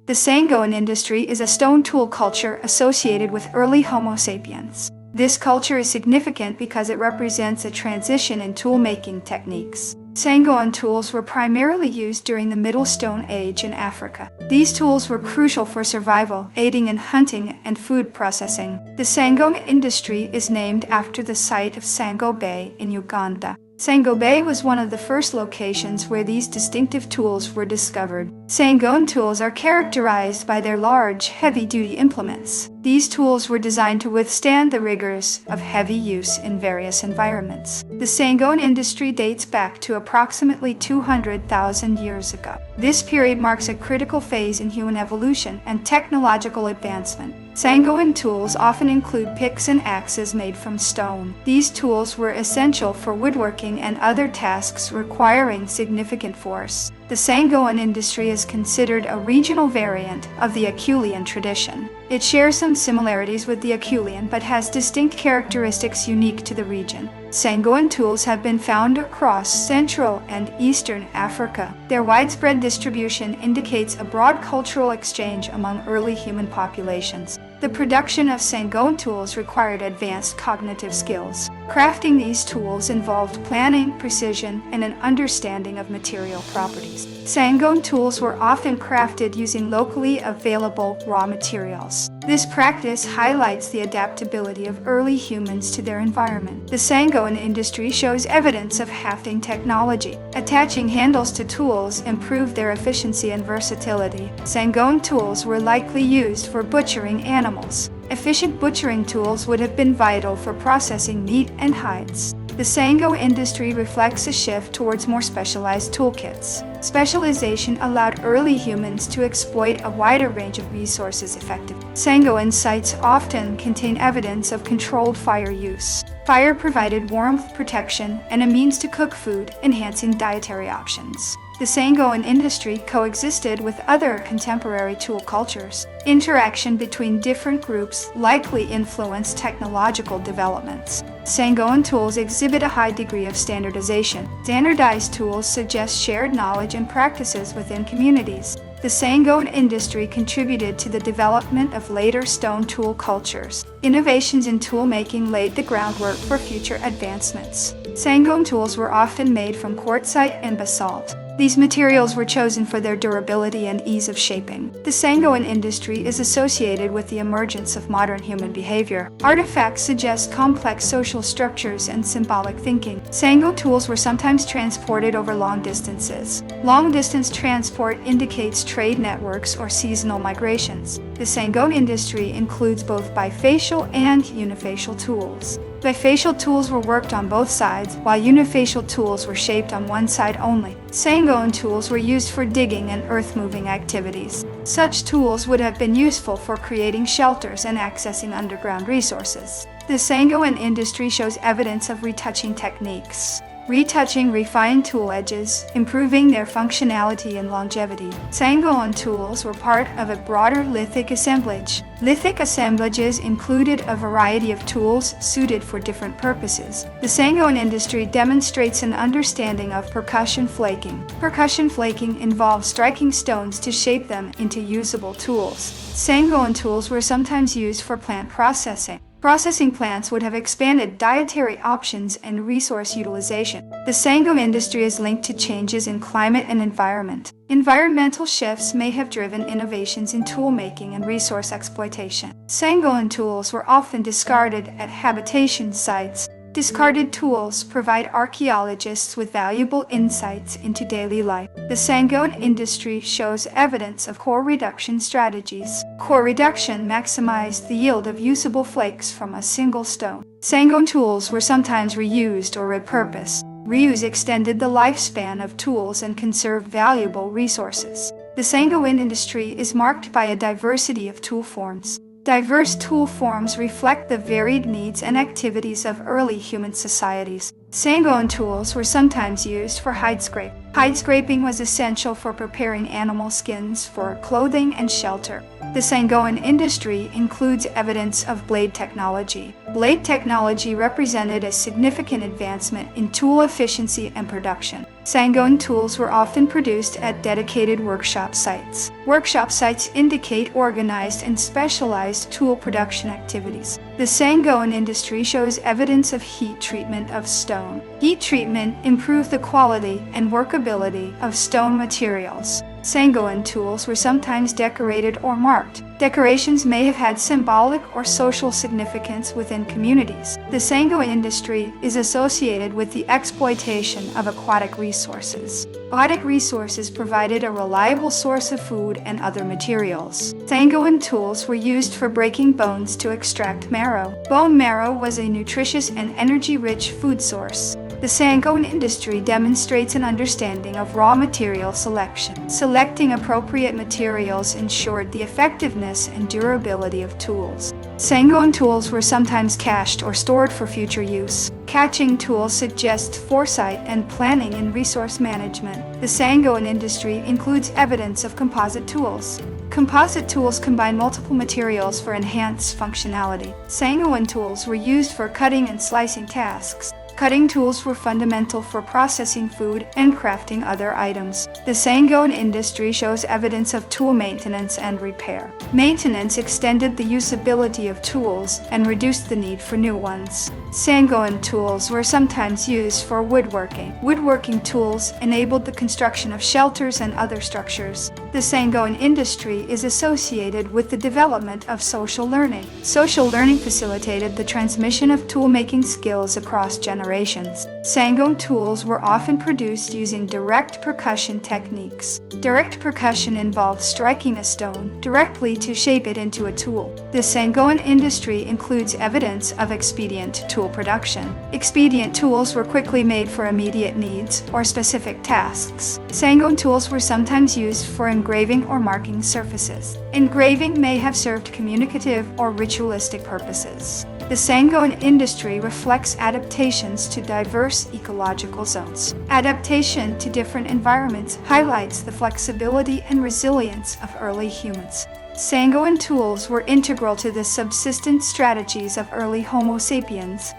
The Sangoan industry is a stone tool culture associated with early Homo sapiens. This culture is significant because it represents a transition in tool-making techniques. Sangoan tools were primarily used during the Middle Stone Age in Africa. These tools were crucial for survival, aiding in hunting and food processing. The Sangoan industry is named after the site of Sango Bay in Uganda. Sango Bay was one of the first locations where these distinctive tools were discovered. Sangoan tools are characterized by their large, heavy-duty implements. These tools were designed to withstand the rigors of heavy use in various environments. The Sangoan industry dates back to approximately 200,000 years ago. This period marks a critical phase in human evolution and technological advancement. Sangoan tools often include picks and axes made from stone. These tools were essential for woodworking and other tasks requiring significant force. The Sangoan industry is considered a regional variant of the Acheulean tradition. It shares some similarities with the Acheulean but has distinct characteristics unique to the region. Sangoan tools have been found across Central and Eastern Africa. Their widespread distribution indicates a broad cultural exchange among early human populations. The production of Sangoan tools required advanced cognitive skills. Crafting these tools involved planning, precision, and an understanding of material properties. Sangoan tools were often crafted using locally available raw materials. This practice highlights the adaptability of early humans to their environment. The Sangoan industry shows evidence of hafting technology. Attaching handles to tools improved their efficiency and versatility. Sangoan tools were likely used for butchering animals. Efficient butchering tools would have been vital for processing meat and hides. The Sango industry reflects a shift towards more specialized toolkits. Specialization allowed early humans to exploit a wider range of resources effectively. Sangoan sites often contain evidence of controlled fire use. Fire provided warmth, protection, and a means to cook food, enhancing dietary options. The Sangoan industry coexisted with other contemporary tool cultures. Interaction between different groups likely influenced technological developments. Sangoan tools exhibit a high degree of standardization. Standardized tools suggest shared knowledge and practices within communities. The Sangoan industry contributed to the development of later stone tool cultures. Innovations in tool-making laid the groundwork for future advancements. Sangoan tools were often made from quartzite and basalt. These materials were chosen for their durability and ease of shaping. The Sangoan industry is associated with the emergence of modern human behavior. Artifacts suggest complex social structures and symbolic thinking. Sango tools were sometimes transported over long distances. Long-distance transport indicates trade networks or seasonal migrations. The Sangoan industry includes both bifacial and unifacial tools. Bifacial tools were worked on both sides, while unifacial tools were shaped on one side only. Sangoan tools were used for digging and earth-moving activities. Such tools would have been useful for creating shelters and accessing underground resources. The Sangoan industry shows evidence of retouching techniques. Retouching refined tool edges, improving their functionality and longevity. Sangoan tools were part of a broader lithic assemblage. Lithic assemblages included a variety of tools suited for different purposes. The Sangoan industry demonstrates an understanding of percussion flaking. Percussion flaking involves striking stones to shape them into usable tools. Sangoan tools were sometimes used for plant processing. Processing plants would have expanded dietary options and resource utilization. The Sangoan industry is linked to changes in climate and environment. Environmental shifts may have driven innovations in tool-making and resource exploitation. Sangoan tools were often discarded at habitation sites. Discarded tools provide archaeologists with valuable insights into daily life. The Sangoan industry shows evidence of core reduction strategies. Core reduction maximized the yield of usable flakes from a single stone. Sangoan tools were sometimes reused or repurposed. Reuse extended the lifespan of tools and conserved valuable resources. The Sangoan industry is marked by a diversity of tool forms. Diverse tool forms reflect the varied needs and activities of early human societies. Sangoan tools were sometimes used for hide scrape. Hide scraping was essential for preparing animal skins for clothing and shelter. The Sangoan industry includes evidence of blade technology. Blade technology represented a significant advancement in tool efficiency and production. Sangoan tools were often produced at dedicated workshop sites. Workshop sites indicate organized and specialized tool production activities. The Sangoan industry shows evidence of heat treatment of stone. Heat treatment improved the quality and workability of stone materials. Sangoan tools were sometimes decorated or marked. Decorations may have had symbolic or social significance within communities. The Sangoan industry is associated with the exploitation of aquatic resources. Aquatic resources provided a reliable source of food and other materials. Sangoan tools were used for breaking bones to extract marrow. Bone marrow was a nutritious and energy-rich food source. The Sangoan industry demonstrates an understanding of raw material selection. Selecting appropriate materials ensured the effectiveness and durability of tools. Sangoan tools were sometimes cached or stored for future use. Catching tools suggest foresight and planning in resource management. The Sangoan industry includes evidence of composite tools. Composite tools combine multiple materials for enhanced functionality. Sangoan tools were used for cutting and slicing tasks. Cutting tools were fundamental for processing food and crafting other items. The Sangoan industry shows evidence of tool maintenance and repair. Maintenance extended the usability of tools and reduced the need for new ones. Sangoan tools were sometimes used for woodworking. Woodworking tools enabled the construction of shelters and other structures. The Sangoan industry is associated with the development of social learning. Social learning facilitated the transmission of tool-making skills across generations. Sangoan tools were often produced using direct percussion techniques. Direct percussion involves striking a stone directly to shape it into a tool. The Sangoan industry includes evidence of expedient tool production. Expedient tools were quickly made for immediate needs or specific tasks. Sangoan tools were sometimes used for engraving or marking surfaces. Engraving may have served communicative or ritualistic purposes. The Sangoan industry reflects adaptations to diverse ecological zones. Adaptation to different environments highlights the flexibility and resilience of early humans. Sangoan tools were integral to the subsistence strategies of early Homo sapiens.